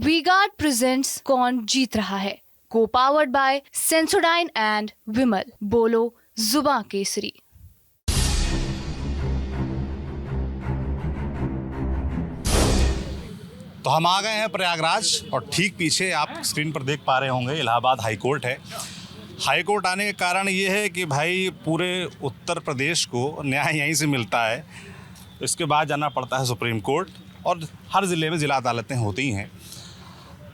V-Guard presents कौन जीत रहा है, को पावर्ड बाय सेंसोडाइन एंड विमल। बोलो जुबां केसरी। तो हम आ गए हैं प्रयागराज और ठीक पीछे आप स्क्रीन पर देख पा रहे होंगे इलाहाबाद हाई कोर्ट है। हाई कोर्ट आने का कारण ये है कि भाई पूरे उत्तर प्रदेश को न्याय यहीं से मिलता है। इसके बाद जाना पड़ता है सुप्रीम कोर्ट और हर ज़िले में ज़िला अदालतें होती हैं।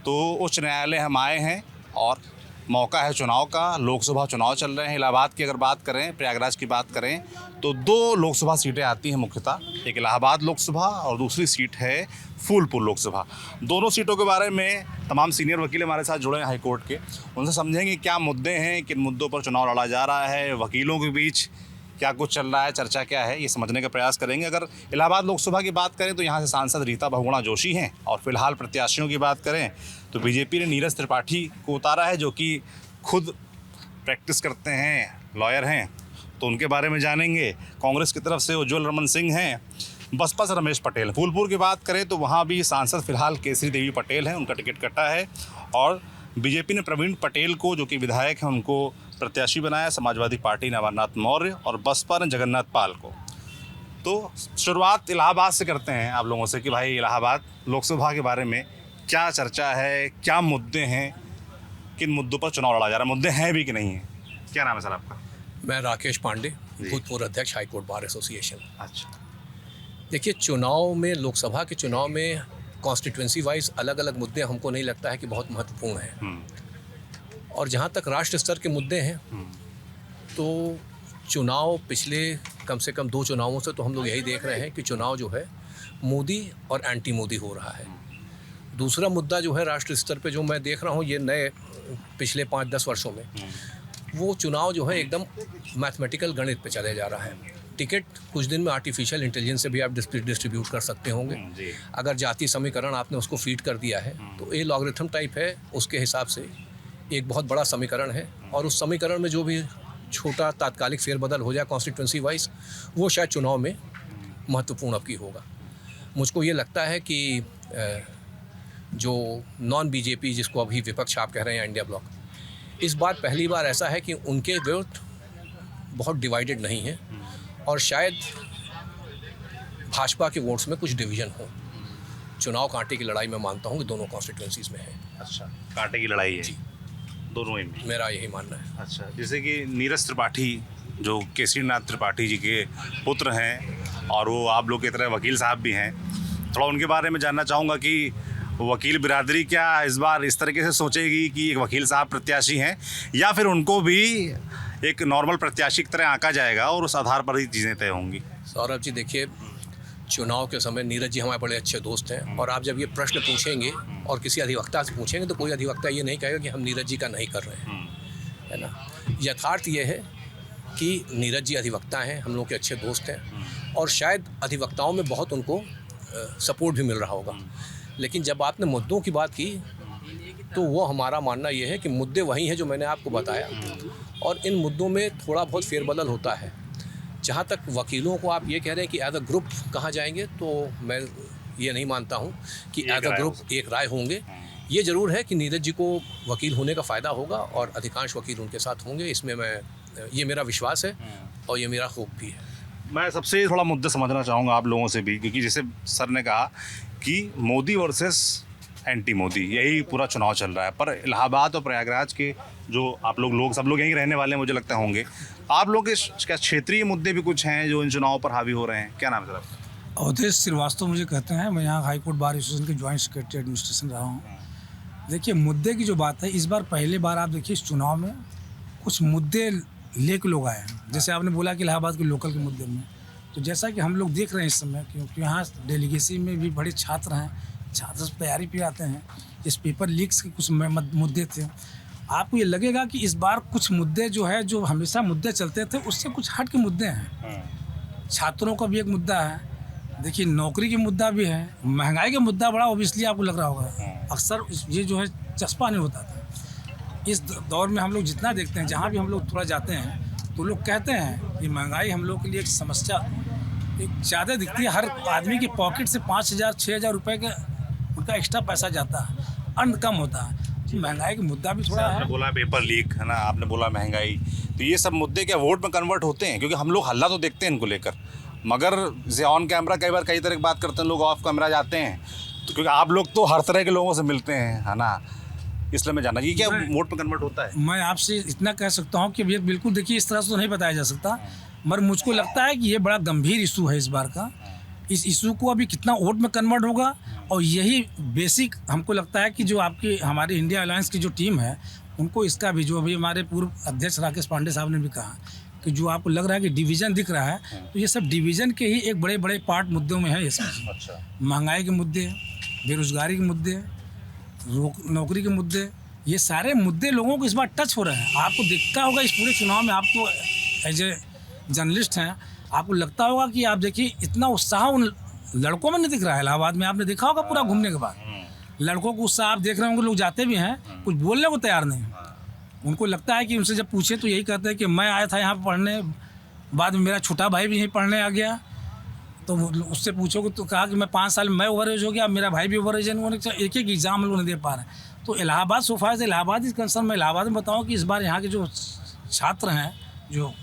तो उच्च न्यायालय हम आए हैं और मौका है चुनाव का। लोकसभा चुनाव चल रहे हैं। इलाहाबाद की अगर बात करें, प्रयागराज की बात करें तो 2 लोकसभा सीटें आती हैं मुख्यतः। एक इलाहाबाद लोकसभा और दूसरी सीट है फूलपुर लोकसभा। दोनों सीटों के बारे में तमाम सीनियर वकील हमारे साथ जुड़े हैं हाई कोर्ट के। उनसे समझेंगे क्या मुद्दे हैं, किन मुद्दों पर चुनाव लड़ा जा रहा है, वकीलों के बीच क्या कुछ चल रहा है, चर्चा क्या है, ये समझने का प्रयास करेंगे। अगर इलाहाबाद लोकसभा की बात करें तो यहाँ से सांसद रीता बहुगुणा जोशी हैं और फिलहाल प्रत्याशियों की बात करें तो बीजेपी ने नीरज त्रिपाठी को उतारा है, जो कि खुद प्रैक्टिस करते हैं, लॉयर हैं, तो उनके बारे में जानेंगे। कांग्रेस की तरफ से उज्ज्वल रमन सिंह हैं, बसपा से रमेश पटेल। फूलपुर की बात करें तो वहाँ भी सांसद फिलहाल केसरी देवी पटेल हैं, उनका टिकट कटा है। और बीजेपी ने प्रवीण पटेल को, जो कि विधायक हैं, उनको प्रत्याशी बनाया। समाजवादी पार्टी ने अमरनाथ मौर्य और बसपा ने जगन्नाथ पाल को। तो शुरुआत इलाहाबाद से करते हैं आप लोगों से कि भाई इलाहाबाद लोकसभा के बारे में क्या चर्चा है, क्या मुद्दे हैं, किन मुद्दों पर चुनाव लड़ा जा रहा है, मुद्दे हैं भी कि नहीं है। क्या नाम है सर आपका? मैं राकेश पांडे, भूतपूर्व अध्यक्ष हाई कोर्ट बार एसोसिएशन। अच्छा, देखिए, चुनाव में, लोकसभा के चुनाव में कॉन्स्टिट्यूंसी वाइज अलग अलग मुद्दे हमको नहीं लगता है कि बहुत महत्वपूर्ण हैं। और जहाँ तक राष्ट्र स्तर के मुद्दे हैं तो चुनाव पिछले कम से कम 2 चुनावों से तो हम लोग यही देख रहे हैं कि चुनाव जो है मोदी और एंटी मोदी हो रहा है। दूसरा मुद्दा जो है राष्ट्र स्तर पे जो मैं देख रहा हूँ ये नए पिछले 5-10 वर्षों में, वो चुनाव जो है एकदम मैथमेटिकल गणित पे चले जा रहा है। टिकट कुछ दिन में आर्टिफिशियल इंटेलिजेंस से भी आप डिस्ट्रीब्यूट कर सकते होंगे। अगर जातीय समीकरण आपने उसको फीड कर दिया है तो ये लॉगरिथम टाइप है, उसके हिसाब से एक बहुत बड़ा समीकरण है। और उस समीकरण में जो भी छोटा तात्कालिक फेरबदल हो जाए कॉन्स्टिट्यूंसी वाइज, वो शायद चुनाव में महत्वपूर्ण अब की होगा। मुझको ये लगता है कि जो नॉन बीजेपी, जिसको अभी विपक्ष आप कह रहे हैं, इंडिया ब्लॉक, इस बार पहली बार ऐसा है कि उनके वोट बहुत डिवाइडेड नहीं है और शायद भाजपा के वोट्स में कुछ डिवीज़न हो। चुनाव कांटे की लड़ाई मैं मानता हूँ कि दोनों कॉन्स्टिट्यूंसीज में है। अच्छा, कांटे की लड़ाई है जी, दोनों में, मेरा यही मानना है। अच्छा, जैसे कि नीरज त्रिपाठी जो केसरीनाथ त्रिपाठी जी के पुत्र हैं और वो आप लोग की तरह वकील साहब भी हैं, थोड़ा उनके बारे में जानना चाहूँगा कि वकील बिरादरी क्या इस बार इस तरीके से सोचेगी कि एक वकील साहब प्रत्याशी हैं, या फिर उनको भी एक नॉर्मल प्रत्याशी की तरह आंका जाएगा और उस आधार पर ही चीज़ें तय होंगी? सौरभ जी, देखिए, चुनाव के समय नीरज जी हमारे बड़े अच्छे दोस्त हैं और आप जब ये प्रश्न पूछेंगे और किसी अधिवक्ता से पूछेंगे तो कोई अधिवक्ता ये नहीं कहेगा कि हम नीरज जी का नहीं कर रहे हैं, है ना। यथार्थ ये है कि नीरज जी अधिवक्ता हैं, हम लोग के अच्छे दोस्त हैं और शायद अधिवक्ताओं में बहुत उनको सपोर्ट भी मिल रहा होगा। लेकिन जब आपने मुद्दों की बात की तो वो हमारा मानना ये है कि मुद्दे वही हैं जो मैंने आपको बताया और इन मुद्दों में थोड़ा बहुत फेरबदल होता है। जहाँ तक वकीलों को आप ये कह रहे हैं कि एज अ ग्रुप कहाँ जाएंगे, तो मैं ये नहीं मानता हूँ कि एज अ ग्रुप एक राय होंगे। ये ज़रूर है कि नीरज जी को वकील होने का फ़ायदा होगा और अधिकांश वकील उनके साथ होंगे, इसमें ये मेरा विश्वास है और ये मेरा होप भी है। मैं सबसे थोड़ा मुद्दा समझना चाहूँगा आप लोगों से भी, क्योंकि जैसे सर ने कहा कि मोदी वर्सेस एंटी मोदी, यही पूरा चुनाव चल रहा है। पर इलाहाबाद और प्रयागराज के जो आप लोग सब लोग यहीं रहने वाले हैं, मुझे लगता होंगे, आप लोग के क्या क्षेत्रीय मुद्दे भी कुछ हैं जो इन चुनावों पर हावी हो रहे हैं? क्या नाम है सर आपका? अवधेश श्रीवास्तव मुझे कहते हैं। मैं यहाँ हाई कोर्ट बार एसोसिएशन के ज्वाइंट सेक्रेटरी एडमिनिस्ट्रेशन रहा हूँ। देखिए, मुद्दे की जो बात है, इस बार पहले बार आप देखिए इस चुनाव में कुछ मुद्दे लेके लोग आए हैं। जैसे आपने बोला कि इलाहाबाद के लोकल के मुद्दे में, तो जैसा कि हम लोग देख रहे हैं इस समय, क्योंकि यहाँ डेलीगेसी में भी बड़े छात्र हैं, छात्र तैयारी पे आते हैं। इस पेपर लीक्स के कुछ मुद्दे थे। आपको ये लगेगा कि इस बार कुछ मुद्दे जो है, जो हमेशा मुद्दे चलते थे, उससे कुछ हट के मुद्दे हैं। छात्रों का भी एक मुद्दा है, देखिए नौकरी के मुद्दा भी है, महंगाई का मुद्दा बड़ा ऑब्वियसली आपको लग रहा होगा। अक्सर ये जो है चस्पा नहीं होता था। इस दौर में हम लोग जितना देखते हैं, जहाँ भी हम लोग थोड़ा जाते हैं तो लोग कहते हैं कि महंगाई हम लोग के लिए एक समस्या एक ज़्यादा दिखती है। हर आदमी के पॉकेट से 5,000 6,000 रुपये का उनका एक्स्ट्रा पैसा जाता है। अर्न कम होता है। तो महंगाई का मुद्दा भी थोड़ा आपने है। बोला पेपर लीक है ना, आपने बोला महंगाई, तो ये सब मुद्दे क्या वोट में कन्वर्ट होते हैं? क्योंकि हम लोग हल्ला तो देखते हैं इनको लेकर, मगर जैसे ऑन कैमरा कई बार कई तरह की बात करते हैं लोग, ऑफ कैमरा जाते हैं, तो क्योंकि आप लोग तो हर तरह के लोगों से मिलते हैं, है ना, इसलिए मैं जानना, ये क्या वोट में कन्वर्ट होता है? मैं आपसे इतना कह सकता हूँ कि ये बिल्कुल देखिए इस तरह से तो नहीं बताया जा सकता, मगर मुझको लगता है कि ये बड़ा गंभीर इशू है इस बार का। इस इशू को अभी कितना वोट में कन्वर्ट होगा, और यही बेसिक हमको लगता है कि जो आपकी हमारी इंडिया अलायंस की जो टीम है उनको इसका भी, जो अभी हमारे पूर्व अध्यक्ष राकेश पांडे साहब ने भी कहा कि जो आपको लग रहा है कि डिवीज़न दिख रहा है, तो ये सब डिवीज़न के ही एक बड़े बड़े पार्ट मुद्दों में है इसमें। अच्छा, महंगाई के मुद्दे, बेरोजगारी के मुद्दे, नौकरी के मुद्दे, ये सारे मुद्दे लोगों को इस बार टच हो रहे हैं। आपको दिखता होगा इस पूरे चुनाव में, आपको एज ए जर्नलिस्ट हैं, आपको लगता होगा कि आप देखिए इतना उत्साह उन लड़कों में नहीं दिख रहा है। इलाहाबाद में आपने देखा होगा पूरा घूमने के बाद लड़कों को उत्साह आप देख रहे होंगे, लोग जाते भी हैं, कुछ बोलने को तैयार नहीं। उनको लगता है कि उनसे जब पूछे तो यही कहते हैं कि मैं आया था यहाँ पर पढ़ने, बाद में मेरा छोटा भाई भी यहीं पढ़ने आ गया, तो उससे पूछोगे तो कहा कि मैं 5 साल में मैं ओवर एज हो गया, मेरा भाई भी ओवर एज है, उन्होंने एक एक एग्जाम लोग नहीं दे पा रहे हैं। तो इलाहाबाद सोफा से इलाहाबाद इस कंसर्न में इलाहाबाद में बताऊँ कि इस बार यहाँ के जो छात्र हैं, जो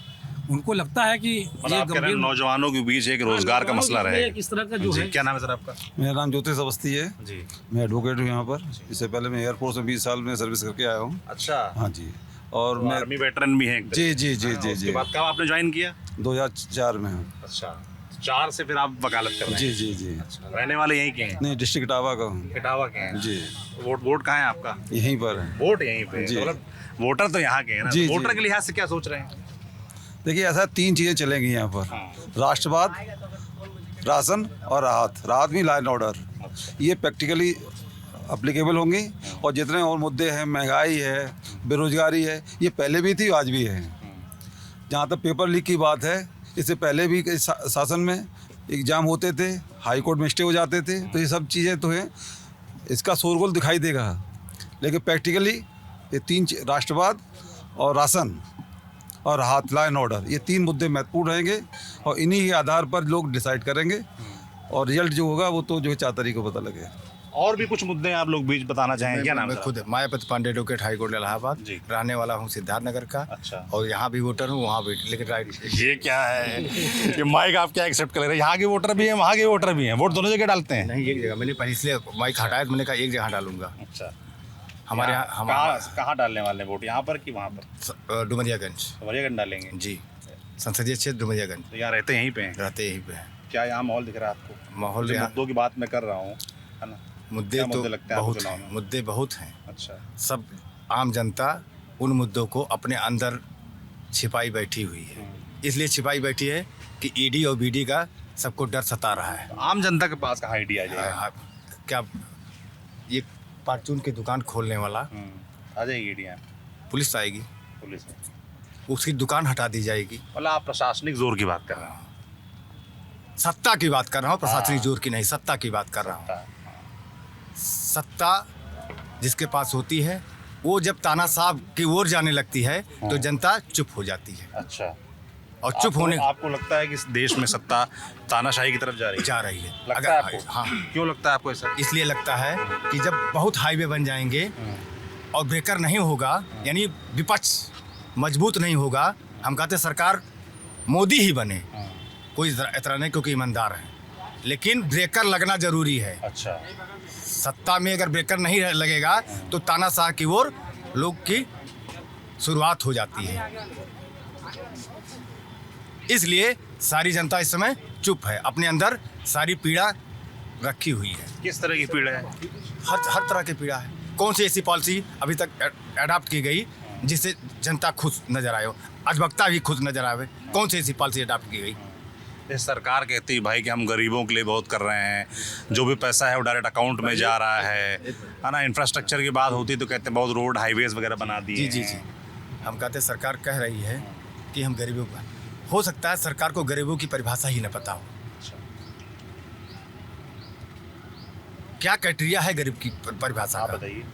उनको लगता है कि मतलब ये आप कह रहे हैं गंभीर नौजवानों के बीच एक रोजगार का मसला रहेगा। इस तरह का जो जी, है। क्या नाम है सर आपका? मेरा नाम ज्योतिष अवस्थी है। जी, मैं एडवोकेट हूँ यहाँ पर। इससे पहले मैं एयरफोर्स में 20 साल में सर्विस करके आया हूँ। अच्छा, हाँ जी। और तो मैं आर्मी वेटरन भी हैं एक तरह जी से। जी जी हाँ, जी उसके जी बाद कब आपने ज्वाइन किया? 2004 में हूँ। अच्छा, 4 से फिर आप वकालत कर रहे हैं? जी जी जी। रहने वाले यहीं के हैं? नहीं, डिस्ट्रिक्ट इटावा का हूँ। इटावा के हैं? जी, वोट कहाँ है आपका? यहीं पर है। वोट यहीं पे है। जी। तो मतलब वोटर तो यहाँ के हैं ना, जी, तो वोटर जी। के लिहाज से क्या सोच रहे हैं? देखिए, ऐसा 3 चीज़ें चलेंगी यहाँ पर, राष्ट्रवाद, राशन और राहत। राहत भी लॉ एंड ऑर्डर, ये प्रैक्टिकली अप्लीकेबल होंगी। और जितने और मुद्दे हैं, महंगाई है, बेरोजगारी है, ये पहले भी थी, आज भी है। जहाँ तक पेपर लीक की बात है, इससे पहले भी कई शासन में एग्ज़ाम होते थे, हाई कोर्ट में स्टे हो जाते थे, तो ये सब चीज़ें तो हैं, इसका शोरगुल दिखाई देगा। लेकिन प्रैक्टिकली ये 3 राष्ट्रवाद और राशन और राहत, लॉ एंड ऑर्डर, ये 3 मुद्दे महत्वपूर्ण रहेंगे, और इन्हीं के आधार पर लोग डिसाइड करेंगे, और रिजल्ट जो होगा वो तो जो है 4 तारीख को पता लगेगा। और भी कुछ मुद्दे आप लोग बीच बताना चाहेंगे? क्या नाम मैं है? खुद Mayapati Pandey, advocate, high court Allahabad, जी। रहने वाला हूँ सिद्धार्थनगर का। अच्छा। और यहाँ भी वोटर हूँ, वहाँ भी, लेकिन राइट। ये क्या है? ये माइक आप क्या एक्सेप्ट कर रहे हैं? यहाँ के वोटर भी हैं, वहाँ के वोटर भी हैं, वोट दोनों जगह डालते हैं? नहीं, एक जगह मैंने पहले इसलिए माइक हटाया, तो मैंने कहा एक जगह डालूंगा। अच्छा, हमारे यहाँ कहाँ डालने वाले हैं वोट, यहाँ पर कि वहाँ पर? डुमरियागंज। वरियागंज डालेंगे? जी, संसदीय क्षेत्र डुमरियागंज। तो यहाँ रहते यहीं पे हैं? रहते यहीं पे हैं। क्या यहाँ माहौल दिख रहा है आपको? माहौल जो यहाँ मुद्दों की बात मैं कर रहा हूँ, है ना, मुद्दे क्या तो मुद्दे लगते हैं आपको बहुत चुनाव हैं, में? मुद्दे बहुत हैं। अच्छा, सब आम जनता उन मुद्दों को अपने अंदर छिपाई बैठी हुई है। इसलिए छिपाई बैठी है कि ईडी और बीडी का सबको डर सता रहा है। आम जनता के पास कहाँ आइडिया आ जाएगा? क्या ये परचून की दुकान खोलने वाला, आ जाएगी आइडिया? पुलिस आएगी, पुलिस में उसकी दुकान हटा दी जाएगी। मतलब आप प्रशासनिक जोर की बात कर रहे हैं? सत्ता की बात कर रहा हूँ, प्रशासनिक जोर की नहीं, सत्ता की बात कर रहा हूँ। सत्ता जिसके पास होती है, वो जब ताना साहब की ओर जाने लगती है तो जनता चुप हो जाती है। अच्छा, और चुप होने आपको लगता है कि इस देश में सत्ता तानाशाही की तरफ जा रही है? जा रही है। लगता है आपको? हाँ, क्यों लगता है आपको ऐसा? इसलिए लगता है कि जब बहुत हाईवे बन जाएंगे और ब्रेकर नहीं होगा, यानी विपक्ष मजबूत नहीं होगा, हम कहते सरकार मोदी ही बने, कोई इतना नहीं, क्योंकि ईमानदार है, लेकिन ब्रेकर लगना जरूरी है। अच्छा, सत्ता में अगर ब्रेकर नहीं लगेगा तो तानाशाह की ओर लोग की शुरुआत हो जाती है। इसलिए सारी जनता इस समय चुप है, अपने अंदर सारी पीड़ा रखी हुई है। किस तरह की पीड़ा है? हर तरह की पीड़ा है। कौन सी ऐसी पॉलिसी अभी तक अडॉप्ट की गई जिससे जनता खुश नजर आए, अधिवक्ता भी खुश नजर आए? कौन सी ऐसी पॉलिसी अडॉप्ट की गई? ये सरकार कहती है भाई कि हम गरीबों के लिए बहुत कर रहे हैं, जो भी पैसा है वो डायरेक्ट अकाउंट में जा रहा है ना। इंफ्रास्ट्रक्चर की बात होती है तो कहते हैं बहुत रोड हाईवेज वगैरह बना दिए जी जी हैं। जी, हम कहते हैं सरकार कह रही है कि हम गरीबों का, हो सकता है सरकार को गरीबों की परिभाषा ही न पता हो। क्या क्राइटेरिया है गरीब की परिभाषा आप का? बताइए।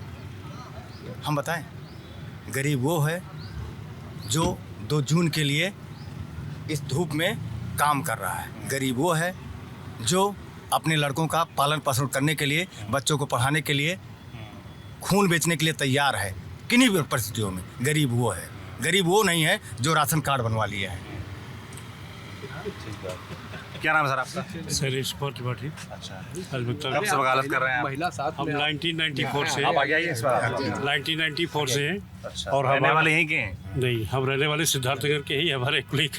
हम बताएं, गरीब वो है जो 2 जून के लिए इस धूप में काम कर रहा है। गरीब वो है जो अपने लड़कों का पालन पोषण करने के लिए, बच्चों को पढ़ाने के लिए खून बेचने के लिए तैयार है। किन्हीं भी परिस्थितियों में गरीब वो है, गरीब वो नहीं है जो राशन कार्ड बनवा लिया है। क्या नाम है सर आपका? सर इसको त्रिपाठी। अच्छा, अलबत्ता कब से वकालत कर रहे हैं आप? महिला साथ हम में 1994 से आप आगे आइए इस बार। 1994 से हैं। अच्छा, और रहने हमारे वाले यहीं के हैं? नहीं, हम रहने वाले सिद्धार्थनगर के ही, हमारे कुलीग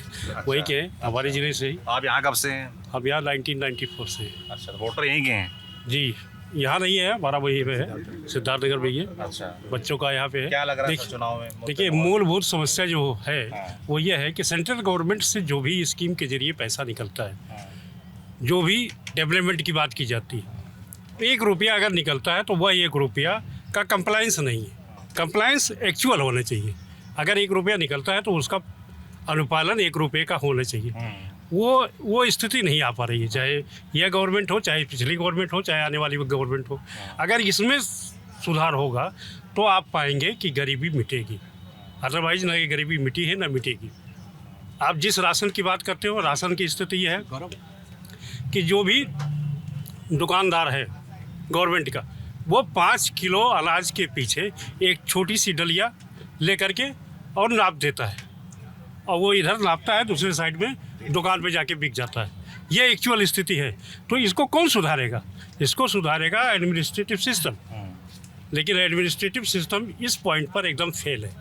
वही के हैं, हमारे ज़िले से ही। आप यहाँ कब से हैं? हम यहाँ 1994 से हैं। अच्छा, तो वोटर यहीं के हैं? जी, यहाँ नहीं है, हमारा वही पे है, सिद्धार्थनगर में ही है। अच्छा, बच्चों का यहाँ पे है। क्या लग रहा है देख- चुनाव में? देखिए, मूलभूत समस्या जो है हाँ। वो ये है कि सेंट्रल गवर्नमेंट से जो भी स्कीम के जरिए पैसा निकलता है, जो भी डेवलपमेंट की बात की जाती है, 1 रुपया अगर निकलता है तो वह 1 रुपया का कंप्लायंस नहीं है। कंप्लायंस एक्चुअल होना चाहिए। अगर 1 रुपया निकलता है तो उसका अनुपालन 1 रुपये का होना चाहिए। वो स्थिति नहीं आ पा रही है, चाहे यह गवर्नमेंट हो, चाहे पिछली गवर्नमेंट हो, चाहे आने वाली गवर्नमेंट हो। अगर इसमें सुधार होगा तो आप पाएंगे कि गरीबी मिटेगी। अदरवाइज ना ये गरीबी मिटी है ना मिटेगी। आप जिस राशन की बात करते हो, राशन की स्थिति यह है कि जो भी दुकानदार है गवर्नमेंट का, वो 5 किलो अनाज के पीछे एक छोटी सी डलिया लेकर के और नाप देता है, और वो इधर नापता है, दूसरे साइड में दुकान पे जाके बिक जाता है। ये एक्चुअल स्थिति है। तो इसको कौन सुधारेगा? इसको सुधारेगा एडमिनिस्ट्रेटिव सिस्टम। लेकिन एडमिनिस्ट्रेटिव सिस्टम इस पॉइंट पर एकदम फेल है।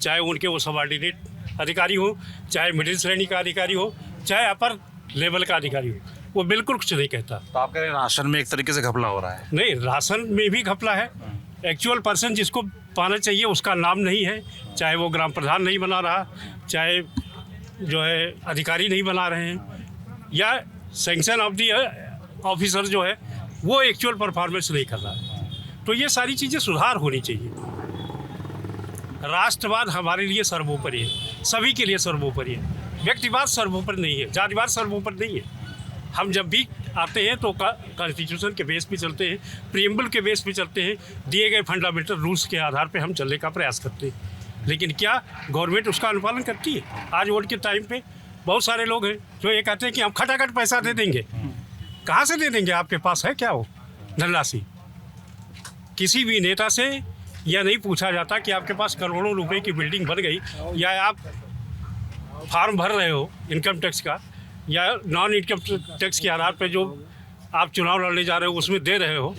चाहे उनके वो सबऑर्डिनेट अधिकारी हो, चाहे मिडिल श्रेणी का अधिकारी हो, चाहे अपर लेवल का अधिकारी हो, वो बिल्कुल कुछ नहीं कहता। तो आप कह रहे हैं राशन में एक तरीके से घपला हो रहा है? नहीं, राशन में भी घपला है। एक्चुअल पर्सन जिसको पाना चाहिए उसका नाम नहीं है, चाहे वो ग्राम प्रधान नहीं बना रहा, चाहे जो है अधिकारी नहीं बना रहे हैं, या सैंक्शन ऑफ दी ऑफिसर जो है वो एक्चुअल परफॉर्मेंस नहीं कर रहा है। तो ये सारी चीज़ें सुधार होनी चाहिए। राष्ट्रवाद हमारे लिए सर्वोपरि है, सभी के लिए सर्वोपरि है। व्यक्तिवाद सर्वोपरि नहीं है, जातिवाद सर्वोपरि नहीं है। हम जब भी आते हैं तो कॉन्स्टिट्यूशन के बेस पे चलते हैं, प्रीएम्बल के बेस पे चलते हैं, दिए गए फंडामेंटल रूल्स के आधार पे हम चलने का प्रयास करते हैं। लेकिन क्या गवर्नमेंट उसका अनुपालन करती है? आज वोट के टाइम पे बहुत सारे लोग हैं जो ये कहते हैं कि हम खटाखट पैसा दे देंगे। कहाँ से दे देंगे? आपके पास है क्या वो धनराशि? किसी भी नेता से यह नहीं पूछा जाता कि आपके पास करोड़ों रुपए की बिल्डिंग बन गई, या आप फार्म भर रहे हो इनकम टैक्स का, या नॉन इनकम टैक्स के आधार पे जो आप चुनाव लड़ने जा रहे हो उसमें दे रहे हो।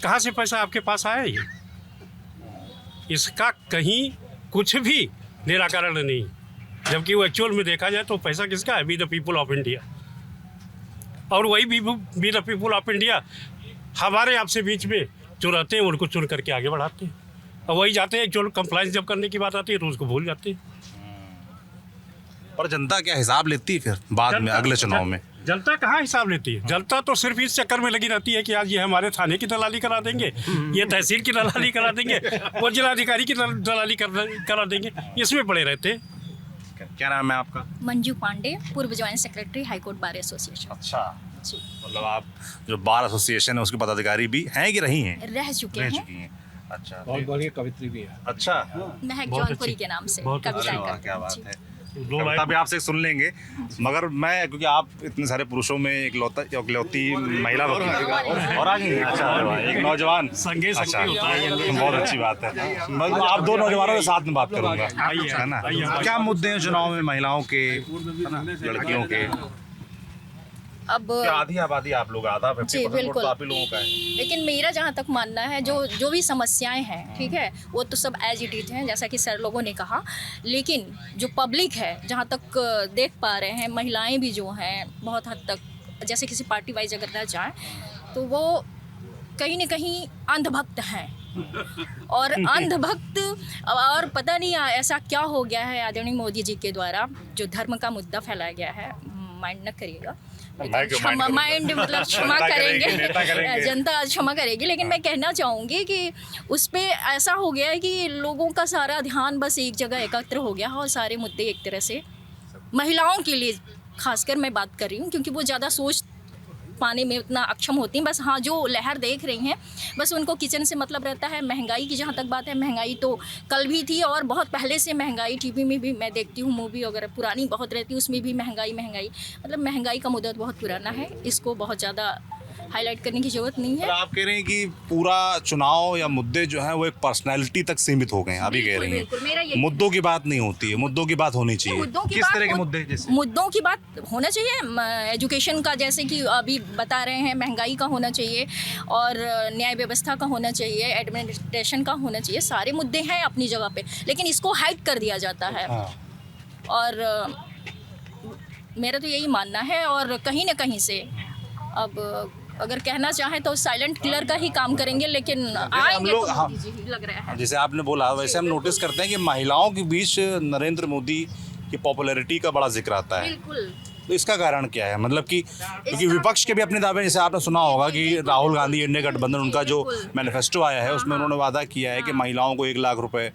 कहाँ से पैसा आपके पास आया? ये इसका कहीं कुछ भी निराकरण नहीं, जबकि वो एक्चुअल में देखा जाए तो पैसा किसका है? We the people of India. और वही we the people of India हमारे आपसे बीच में जो रहते हैं उनको चुन करके आगे बढ़ाते हैं, और वही जाते हैं जो कंप्लाइंस जब करने की बात आती है तो उसको भूल जाते हैं। और जनता क्या हिसाब लेती है फिर बाद में अगले चुनाव में? जनता कहाँ हिसाब लेती है? जनता तो सिर्फ इस चक्कर में लगी रहती है कि आज ये हमारे थाने की दलाली करा देंगे, ये तहसील की दलाली करा देंगे, वो जिलाधिकारी की दलाली करा देंगे, इसमें पड़े रहते हैं। क्या नाम है आपका? मंजू पांडे, पूर्व joint secretary high court bar association. अच्छा, जी, मतलब आप जो बार एसोसिएशन है उसके पदाधिकारी भी हैं कि रही हैं? रह चुके रह हैं। चुकी हैं। अच्छा, बहुत बढ़िया कवित्री भी है। अच्छा, महक बहुत जौनपुरी अच्छी, के नाम से बहुत अच्छी, कविताएं वाह, करते क्या हैं। बात जी। है। दो कविता भी आपसे सुन लेंगे, मगर मैं क्योंकि आप इतने सारे पुरुषों में इकलौती महिला वकील और आ गई। अच्छा, अरे वाह, एक नौजवान संगे अच्छा, संगी होता है। बहुत अच्छी बात है। मैं आप 2 नौजवानों के साथ में बात करूंगा, है ना? क्या मुद्दे हैं चुनाव में महिलाओं के, है ना, लड़कियों के? अब क्या आधी आबादी आप लोग, आधा 50% वोट बिल्कुल। तो आप ही लोगों का है। लेकिन मेरा जहाँ तक मानना है, जो भी समस्याएं हैं, ठीक है, वो तो सब एज इट इज हैं, जैसा कि सर लोगों ने कहा। लेकिन जो पब्लिक है, जहाँ तक देख पा रहे हैं, महिलाएं भी जो हैं बहुत हद तक, जैसे किसी पार्टी वाइज अगर ना जाए तो वो कहीं ना कहीं अंधभक्त हैं। और अंधभक्त, और पता नहीं ऐसा क्या हो गया है आदरणीय मोदी जी के द्वारा जो धर्म का मुद्दा फैलाया गया है। माइंड न करिएगा, माइंड मतलब क्षमा करेंगे, जनता क्षमा करेगी। लेकिन मैं कहना चाहूँगी कि उस पर ऐसा हो गया है कि लोगों का सारा ध्यान बस एक जगह एकत्र हो गया है, और सारे मुद्दे एक तरह से महिलाओं के लिए खासकर मैं बात कर रही हूँ, क्योंकि वो ज़्यादा सोच पाने में उतना अक्षम होती हैं। बस हाँ, जो लहर देख रही हैं, बस उनको किचन से मतलब रहता है। महंगाई की जहाँ तक बात है, महंगाई तो कल भी थी और बहुत पहले से महंगाई, टीवी में भी मैं देखती हूँ, मूवी वगैरह पुरानी बहुत रहती है, उसमें भी महंगाई मतलब महंगाई का मुद्दा बहुत पुराना है। इसको बहुत ज़्यादा हाईलाइट करने की ज़रूरत नहीं पर है। आप कह रहे हैं कि पूरा चुनाव या मुद्दे जो हैं वो एक पर्सनैलिटी तक सीमित हो गए हैं, अभी कह रही बिल्कुल, मेरा हैं यही मुद्दों की बात नहीं होती है, मुद्दों की बात होनी चाहिए। मुद्दों की किस बात तरह के हो- मुद्दे जैसे? मुद्दों की बात होना चाहिए, एजुकेशन का, जैसे कि अभी बता रहे हैं, महंगाई का होना चाहिए और न्याय व्यवस्था का होना चाहिए, एडमिनिस्ट्रेशन का होना चाहिए। सारे मुद्दे हैं अपनी जगह पे, लेकिन इसको हाइड कर दिया जाता है। हाँ। और मेरा तो यही मानना है। और कहीं ना कहीं से अब अगर कहना चाहें तो साइलेंट किलर का ही काम करेंगे, लेकिन आएंगे लोग- तो हाँ। मोदी जी ही लग रहा है। जैसे आपने बोला, वैसे हम नोटिस करते हैं कि महिलाओं के बीच नरेंद्र मोदी की पॉपुलैरिटी का बड़ा जिक्र आता है। बिल्कुल। तो इसका कारण क्या है? मतलब कि क्योंकि विपक्ष के भी अपने दावे, जैसे आपने सुना होगा कि राहुल गांधी इंडिया गठबंधन, उनका जो मैनिफेस्टो आया है उसमें उन्होंने वादा किया है कि महिलाओं को 1 लाख रुपए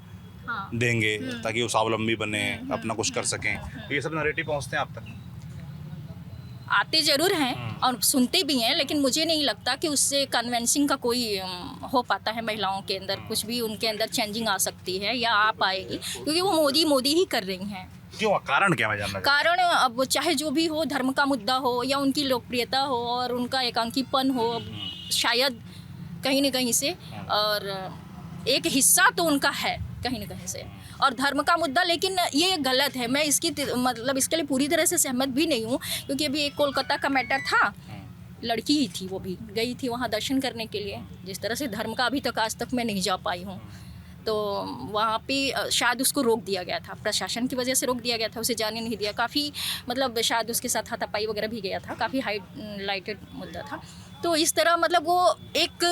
हाँ। देंगे ताकि वो स्वावलंबी बने, अपना कुछ कर सकें। तो ये सब नैरेटिव पहुंचते हैं आप तक? आते ज़रूर हैं और सुनते भी हैं, लेकिन मुझे नहीं लगता कि उससे कन्विंसिंग का कोई हो पाता है। महिलाओं के अंदर कुछ भी उनके अंदर चेंजिंग आ सकती है या आ पाएगी, क्योंकि वो मोदी ही कर रही हैं। क्यों? कारण क्या, मैं जानना चाहता कारण अब चाहे जो भी हो, धर्म का मुद्दा हो या उनकी लोकप्रियता हो और उनका एकांकीपन हो, शायद कहीं न कहीं से, और एक हिस्सा तो उनका है कहीं न कहीं से, और धर्म का मुद्दा। लेकिन ये गलत है, मैं इसकी मतलब इसके लिए पूरी तरह से सहमत भी नहीं हूँ, क्योंकि अभी एक कोलकाता का मैटर था, लड़की ही थी, वो भी गई थी वहाँ दर्शन करने के लिए। जिस तरह से धर्म का अभी तक आज तक मैं नहीं जा पाई हूँ, तो वहाँ पे शायद उसको रोक दिया गया था, प्रशासन की वजह से रोक दिया गया था, उसे जाने नहीं दिया। काफ़ी मतलब शायद उसके साथ हाथापाई वगैरह भी गया था, काफ़ी हाईलाइटेड मुद्दा था। तो इस तरह मतलब वो एक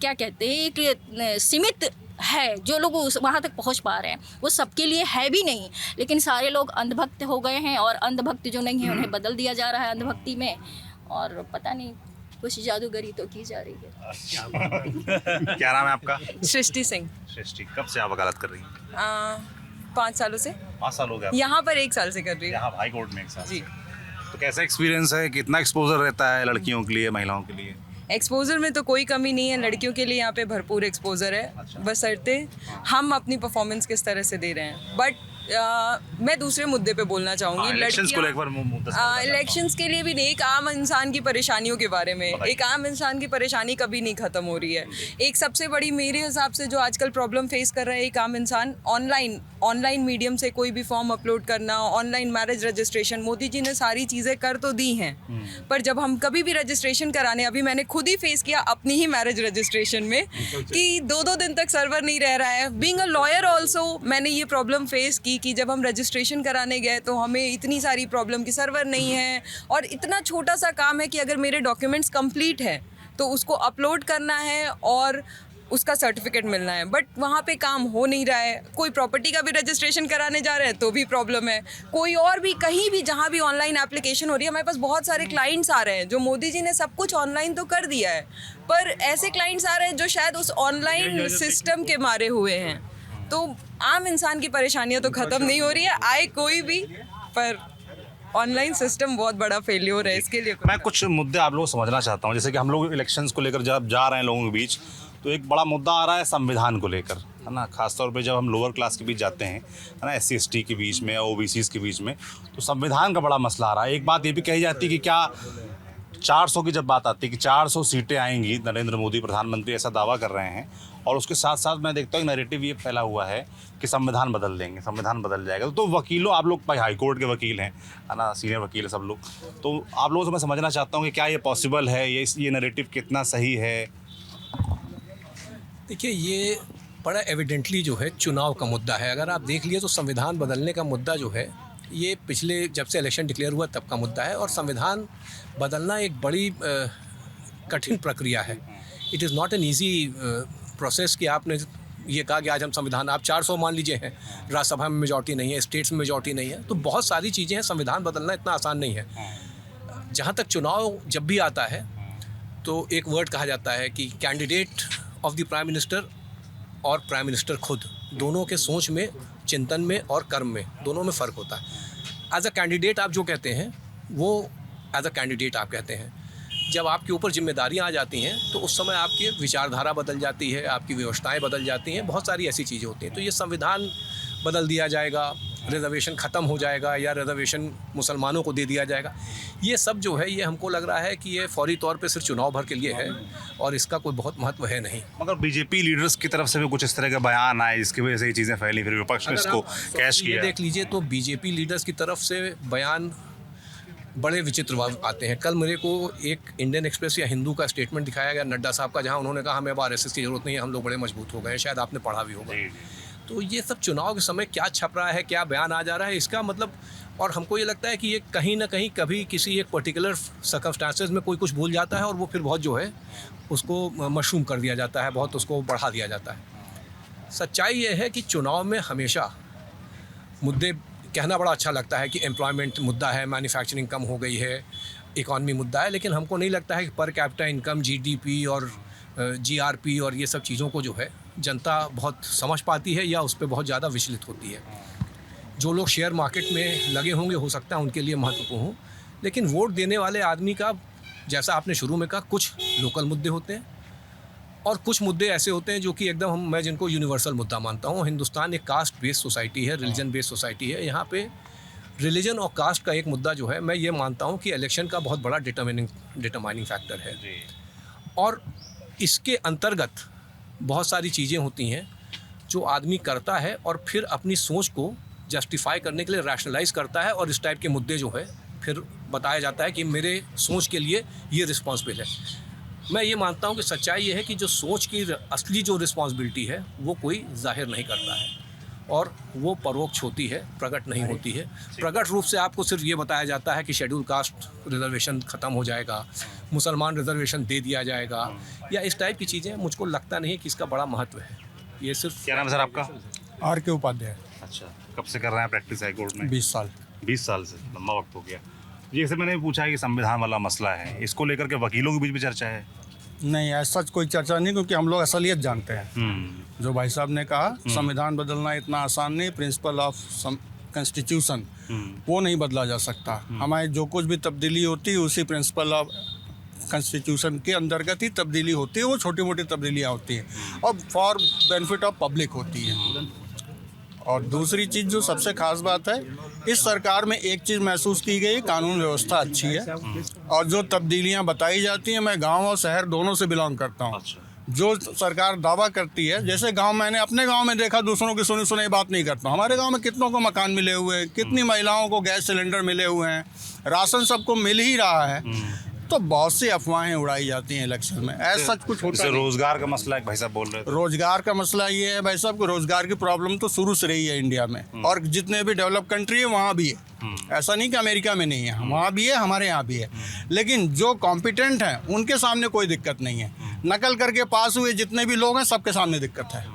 क्या कहते हैं, एक सीमित है, जो लोग वहाँ तक पहुँच पा रहे हैं वो सबके लिए है भी नहीं, लेकिन सारे लोग अंधभक्त हो गए हैं, और अंधभक्त जो नहीं है उन्हें बदल दिया जा रहा है अंधभक्ति में, और पता नहीं कुछ जादूगरी तो की जा रही है। क्या नाम है आपका? सृष्टि सिंह। सृष्टि, कब से आप वकालत कर रही हैं? 5 सालों से। 5 साल हो गए आपको? यहाँ पर 1 साल से कर रही हूँ। यहाँ हाई कोर्ट में 1 साल जी। से। तो कैसा एक्सपीरियंस है? कितना एक्सपोजर रहता है लड़कियों के लिए, महिलाओं के लिए? एक्सपोजर में तो कोई कमी नहीं है, लड़कियों के लिए यहाँ पे भरपूर एक्सपोजर है। अच्छा। बशर्ते हम अपनी परफॉर्मेंस किस तरह से दे रहे हैं। बट मैं दूसरे मुद्दे पे बोलना चाहूँगी। इलेक्शंस को लेकर मुद्दा समझना चाहता हूँ। इलेक्शंस के लिए भी नहीं, एक आम इंसान की परेशानियों के बारे में। बताइए। एक आम इंसान की परेशानी कभी नहीं ख़त्म हो रही है। एक सबसे बड़ी मेरे हिसाब से जो आजकल प्रॉब्लम फेस कर रहा है एक आम इंसान, ऑनलाइन मीडियम से कोई भी फॉर्म अपलोड करना, online marriage registration. Modi ji ने सारी चीज़ें कर तो दी हैं, पर जब हम कभी भी रजिस्ट्रेशन कराने, अभी मैंने खुद ही फेस किया अपनी ही मैरिज रजिस्ट्रेशन में कि 2-2 दिन तक सर्वर नहीं रह रहा है। बीइंग अ लॉयर ऑल्सो मैंने ये प्रॉब्लम फेस की कि जब हम रजिस्ट्रेशन कराने गए तो हमें इतनी सारी प्रॉब्लम कि सर्वर नहीं है, और इतना छोटा सा काम है कि अगर मेरे डॉक्यूमेंट्स कंप्लीट है तो उसको अपलोड करना है और उसका सर्टिफिकेट मिलना है, बट वहाँ पे काम हो नहीं रहा है। कोई प्रॉपर्टी का भी रजिस्ट्रेशन कराने जा रहे हैं तो भी प्रॉब्लम है, कोई और भी कहीं भी जहाँ भी ऑनलाइन एप्लीकेशन हो रही है। हमारे पास बहुत सारे क्लाइंट्स आ रहे हैं जो मोदी जी ने सब कुछ ऑनलाइन तो कर दिया है, पर ऐसे क्लाइंट्स आ रहे हैं जो शायद उस ऑनलाइन सिस्टम के मारे हुए हैं। तो आम इंसान की परेशानियाँ तो ख़त्म नहीं हो रही है, आए कोई भी, पर ऑनलाइन सिस्टम बहुत बड़ा फेल्योर है। इसके लिए मैं कुछ मुद्दे आप लोगों को समझना चाहता हूँ। जैसे कि हम लोग इलेक्शंस को लेकर जब जा रहे हैं लोगों के बीच, तो एक बड़ा मुद्दा आ रहा है संविधान को लेकर, है ना। खासतौर पे जब हम लोअर क्लास के बीच जाते हैं, है ना, SC ST के बीच में, OBCs के बीच में, तो संविधान का बड़ा मसला आ रहा है। एक बात ये भी कही जाती है कि क्या 400 की जब बात आती है कि 400 सीटें आएंगी, नरेंद्र मोदी प्रधानमंत्री ऐसा दावा कर रहे हैं, और उसके साथ साथ मैं देखता हूँ एक नैरेटिव ये फैला हुआ है कि संविधान बदल देंगे, संविधान बदल जाएगा। तो वकीलों, आप लोग भाई हाई कोर्ट के वकील हैं, है ना, सीनियर वकील है सब लोग, तो आप लोगों से मैं समझना चाहता हूँ कि क्या ये पॉसिबल है, ये नैरेटिव कितना सही है? देखिए, ये बड़ा एविडेंटली जो है चुनाव का मुद्दा है। अगर आप देख लिए तो संविधान बदलने का मुद्दा जो है ये पिछले जब से इलेक्शन डिक्लेयर हुआ तब का मुद्दा है, और संविधान बदलना एक बड़ी कठिन प्रक्रिया है। It is not an easy process कि आपने ये कहा कि आज हम संविधान, आप 400 मान लीजिए हैं, राज्यसभा में मेजॉरिटी नहीं है, स्टेट्स में मेजॉरिटी नहीं है, तो बहुत सारी चीज़ें हैं, संविधान बदलना इतना आसान नहीं है। जहाँ तक चुनाव जब भी आता है तो एक वर्ड कहा जाता है कि candidate of the prime minister और प्राइम मिनिस्टर खुद, दोनों के सोच में, चिंतन में और कर्म में, दोनों में फ़र्क होता है। एज अ कैंडिडेट आप जो कहते हैं वो एज अ कैंडिडेट आप कहते हैं। जब आपके ऊपर जिम्मेदारियां आ जाती हैं तो उस समय आपकी विचारधारा बदल जाती है, आपकी व्यवस्थाएं बदल जाती हैं, बहुत सारी ऐसी चीज़ें होती हैं। तो ये संविधान बदल दिया जाएगा रिजर्वेशन ख़त्म हो जाएगा या रिजर्वेशन मुसलमानों को दे दिया जाएगा, ये सब जो है ये हमको लग रहा है कि ये फौरी तौर पे सिर्फ चुनाव भर के लिए है और इसका कोई बहुत महत्व है नहीं। मगर बीजेपी लीडर्स की तरफ से भी कुछ इस तरह के बयान आए, इसकी वजह से ये चीज़ें फैली, फिर विपक्ष ने इसको कैश ये किया। देख लीजिए तो बीजेपी लीडर्स की तरफ से बयान बड़े विचित्र आते हैं। कल मेरे को एक इंडियन एक्सप्रेस या हिंदू का स्टेटमेंट दिखाया गया नड्डा साहब का, जहां उन्होंने कहा हमें अब आरएसएस की ज़रूरत नहीं है, हम लोग बड़े मजबूत हो गए हैं। शायद आपने पढ़ा भी होगा। तो ये सब चुनाव के समय क्या छप रहा है, क्या बयान आ जा रहा है, इसका मतलब, और हमको ये लगता है कि ये कहीं ना कहीं कभी किसी एक पर्टिकुलर सर्कमस्टांसेस में कोई कुछ भूल जाता है और वो फिर बहुत जो है उसको मशरूम कर दिया जाता है, बहुत उसको बढ़ा दिया जाता है। सच्चाई ये है कि चुनाव में हमेशा मुद्दे कहना बड़ा अच्छा लगता है कि एम्प्लॉयमेंट मुद्दा है, मैन्युफैक्चरिंग कम हो गई है, इकॉनमी मुद्दा है, लेकिन हमको नहीं लगता है कि पर कैपिटा इनकम, जीडीपी और जीआरपी और ये सब चीज़ों को जो है जनता बहुत समझ पाती है या उस पर बहुत ज़्यादा विचलित होती है। जो लोग शेयर मार्केट में लगे होंगे हो सकता है उनके लिए महत्वपूर्ण हो, लेकिन वोट देने वाले आदमी का, जैसा आपने शुरू में कहा, कुछ लोकल मुद्दे होते हैं और कुछ मुद्दे ऐसे होते हैं जो कि एकदम मैं जिनको यूनिवर्सल मुद्दा मानता हूँ। हिंदुस्तान एक कास्ट बेस्ड सोसाइटी है, रिलीजन बेस्ड सोसाइटी है। यहाँ पे रिलीजन और कास्ट का एक मुद्दा जो है, मैं ये मानता हूँ कि इलेक्शन का बहुत बड़ा डिटरमाइनिंग फैक्टर है। और इसके अंतर्गत बहुत सारी चीज़ें होती हैं जो आदमी करता है और फिर अपनी सोच को जस्टिफाई करने के लिए रैशनलाइज करता है और इस टाइप के मुद्दे जो है फिर बताया जाता है कि मेरे सोच के लिए ये रिस्पॉन्सिबल है। मैं ये मानता हूँ कि सच्चाई ये है कि जो सोच की असली जो रिस्पॉन्सिबिलिटी है वो कोई जाहिर नहीं करता है और वो परोक्ष होती है, प्रकट नहीं होती है। प्रकट रूप से आपको सिर्फ ये बताया जाता है कि शेड्यूल कास्ट रिजर्वेशन ख़त्म हो जाएगा, मुसलमान रिजर्वेशन दे दिया जाएगा या इस टाइप की चीज़ें। मुझको लगता नहीं है कि इसका बड़ा महत्व है। ये सिर्फ। क्या नाम है सर आपका? आर के उपाध्याय। अच्छा, कब से कर रहे हैं प्रैक्टिस हाई कोर्ट में? 20 साल। 20 साल से, लंबा वक्त हो गया। जैसे मैंने पूछा है कि संविधान वाला मसला है, इसको लेकर के वकीलों के बीच में चर्चा है? नहीं, ऐसा कोई चर्चा नहीं, क्योंकि हम लोग असलियत जानते हैं। जो भाई साहब ने कहा, संविधान बदलना इतना आसान नहीं, प्रिंसिपल ऑफ कॉन्स्टिट्यूशन वो नहीं बदला जा सकता। हमारे जो कुछ भी तब्दीली होती है उसी प्रिंसिपल ऑफ कॉन्स्टिट्यूशन के अंतर्गत ही तब्दीली होती है। वो छोटी मोटी तब्दीलियाँ होती हैं और फॉर बेनिफिट ऑफ पब्लिक होती है। और दूसरी चीज़ जो सबसे खास बात है, इस सरकार में एक चीज़ महसूस की गई, कानून व्यवस्था अच्छी है और जो तब्दीलियां बताई जाती हैं, मैं गांव और शहर दोनों से बिलोंग करता हूं। जो सरकार दावा करती है, जैसे गांव, मैंने अपने गांव में देखा, दूसरों की सुनी सुनाई बात नहीं करता हूं। हमारे गांव में कितनों को मकान मिले हुए हैं, कितनी महिलाओं को गैस सिलेंडर मिले हुए हैं, राशन सबको मिल ही रहा है। तो बहुत सी अफवाहें उड़ाई जाती हैं इलेक्शन में, ऐसा सच कुछ होता है। रोजगार का मसला है, भाई साहब बोल रहे थे। रोजगार का मसला ये है भाई साहब, रोजगार की प्रॉब्लम तो शुरू से रही है इंडिया में और जितने भी डेवलप कंट्री है वहाँ भी है। ऐसा नहीं कि अमेरिका में नहीं है, वहाँ भी है, हमारे यहाँ भी है। लेकिन जो कॉम्पिटेंट हैं उनके सामने कोई दिक्कत नहीं है। नकल करके पास हुए जितने भी लोग हैं सबके सामने दिक्कत है।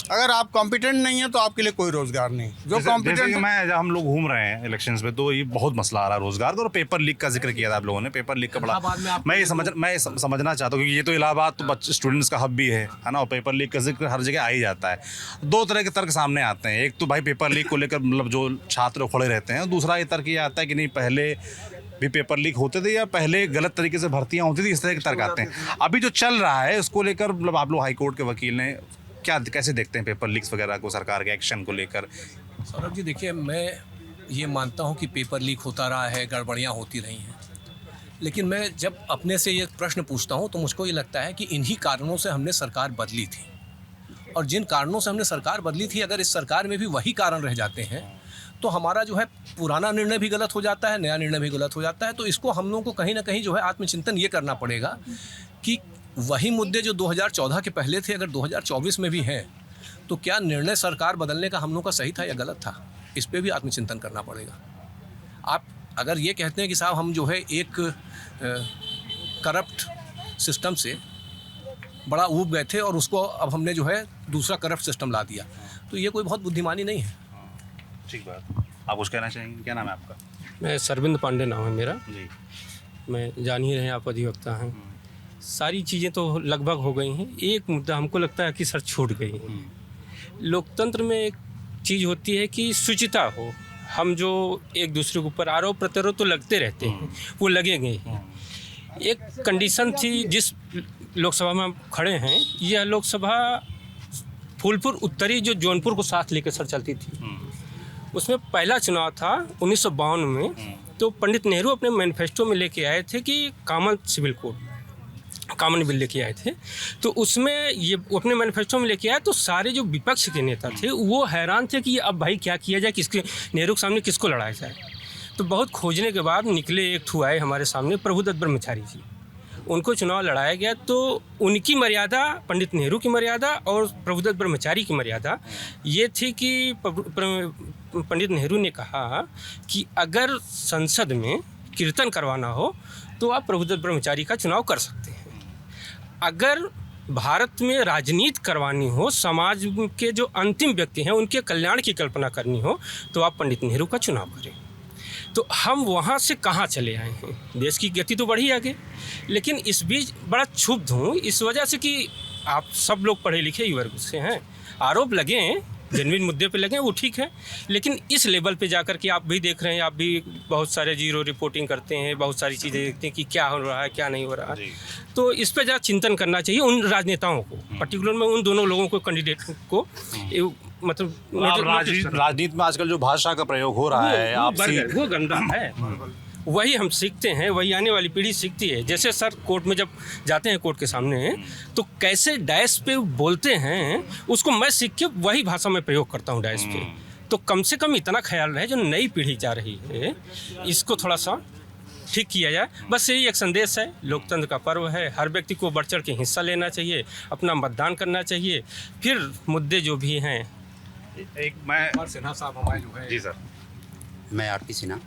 अगर आप कॉम्पिटेंट नहीं है तो आपके लिए कोई रोजगार नहीं। जो कॉम्पिटेंट, मैं जब हम लोग घूम रहे हैं इलेक्शंस में, तो ये बहुत मसला आ रहा है रोजगार का। और पेपर लीक का जिक्र किया था आप लोगों ने, पेपर लीक का बड़ा मैं समझना चाहता हूँ, क्योंकि ये तो इलाहाबाद तो स्टूडेंट्स का हब भी है ना, और पेपर लीक का जिक्र हर जगह आ ही जाता है। दो तरह के तर्क सामने आते हैं। एक तो भाई पेपर लीक को लेकर मतलब जो छात्र खड़े रहते हैं, दूसरा ये तर्क ये आता है कि नहीं, पहले भी पेपर लीक होते थे या पहले गलत तरीके से भर्तियाँ होती थी, इस तरह के तर्क आते हैं। अभी जो चल रहा है उसको लेकर मतलब आप लोग हाई कोर्ट के वकील ने क्या, कैसे देखते हैं पेपर लीक्स वगैरह को, सरकार के एक्शन को लेकर? सौरभ जी देखिए, मैं ये मानता हूँ कि पेपर लीक होता रहा है, गड़बड़ियाँ होती रही हैं, लेकिन मैं जब अपने से ये प्रश्न पूछता हूँ तो मुझको ये लगता है कि इन्हीं कारणों से हमने सरकार बदली थी। और जिन कारणों से हमने सरकार बदली थी, अगर इस सरकार में भी वही कारण रह जाते हैं तो हमारा जो है पुराना निर्णय भी गलत हो जाता है, नया निर्णय भी गलत हो जाता है। तो इसको हम लोगों को कहीं ना कहीं जो है आत्मचिंतन ये करना पड़ेगा कि वही मुद्दे जो 2014 के पहले थे, अगर 2024 में भी हैं, तो क्या निर्णय सरकार बदलने का हम लोगों का सही था या गलत था? इस पे भी आत्मचिंतन करना पड़ेगा। आप अगर ये कहते हैं कि साहब हम जो है एक करप्ट सिस्टम से बड़ा ऊब गए थे और उसको अब हमने जो है दूसरा करप्ट सिस्टम ला दिया, तो ये कोई बहुत बुद्धिमानी नहीं है। ठीक बात। आप कुछ कहना चाहेंगे? क्या नाम है आपका? मैं सरविंद पांडे नाम है मेरा जी। मैं जान ही रहे हैं आप अधिवक्ता हैं। सारी चीज़ें तो लगभग हो गई हैं। एक मुद्दा हमको लगता है कि सर छूट गई है। लोकतंत्र में एक चीज़ होती है कि शुचिता हो। हम जो एक दूसरे के ऊपर आरोप प्रत्यारोप तो लगते रहते हैं, वो लगेंगे ही। एक कंडीशन थी जिस लोकसभा में हम खड़े हैं, यह लोकसभा फूलपुर उत्तरी जो जौनपुर को साथ लेकर सर चलती थी, उसमें पहला चुनाव था 1952 में। तो पंडित नेहरू अपने मैनिफेस्टो में लेके आए थे कि common civil code, common bill लेके आए थे। तो उसमें ये अपने मैनिफेस्टो में लेके आए तो सारे जो विपक्ष के नेता थे वो हैरान थे कि अब भाई क्या किया जाए, किसके नेहरू के सामने किसको लड़ाया जाए। तो बहुत खोजने के बाद निकले, एक ठू आए हमारे सामने प्रभुदत्त ब्रह्मचारी जी, उनको चुनाव लड़ाया गया। तो उनकी मर्यादा, पंडित नेहरू की मर्यादा और प्रभुदत्त ब्रह्मचारी की मर्यादा ये थी कि पंडित नेहरू ने कहा कि अगर संसद में कीर्तन करवाना हो तो आप प्रभुदत्त ब्रह्मचारी का चुनाव कर सकते हैं। अगर भारत में राजनीति करवानी हो, समाज के जो अंतिम व्यक्ति हैं उनके कल्याण की कल्पना करनी हो तो आप पंडित नेहरू का चुनाव करें। तो हम वहाँ से कहाँ चले आए हैं, देश की गति तो बढ़ी आगे। लेकिन इस बीच बड़ा क्षुब्ध हूँ इस वजह से कि आप सब लोग पढ़े लिखे ही वर्ग से हैं, आरोप लगे हैं, जेन्युइन मुद्दे पे लगे हैं, वो ठीक है। लेकिन इस लेवल पे जाकर के आप भी देख रहे हैं, आप भी बहुत सारे जीरो रिपोर्टिंग करते हैं, बहुत सारी चीज़ें देखते हैं कि क्या हो रहा है क्या नहीं हो रहा है। तो इस पर ज़रा चिंतन करना चाहिए उन राजनेताओं को, पर्टिकुलर में उन दोनों लोगों को, कैंडिडेट को। मतलब राजनीति में आजकल जो भाषा का प्रयोग हो रहा है वो गंदा है। वही हम सीखते हैं, वही आने वाली पीढ़ी सीखती है। जैसे सर कोर्ट में जब जाते हैं कोर्ट के सामने तो कैसे डैश पे बोलते हैं उसको मैं सीख के वही भाषा में प्रयोग करता हूँ डैश पे। तो कम से कम इतना ख्याल रहे जो नई पीढ़ी जा रही है इसको थोड़ा सा ठीक किया जाए। बस यही एक संदेश है, लोकतंत्र का पर्व है, हर व्यक्ति को बढ़ चढ़ के हिस्सा लेना चाहिए, अपना मतदान करना चाहिए। फिर मुद्दे जो भी हैं, एक मैं सिन्हा साहब हमारे जो है। जी सर, मैं आरपी सिन्हा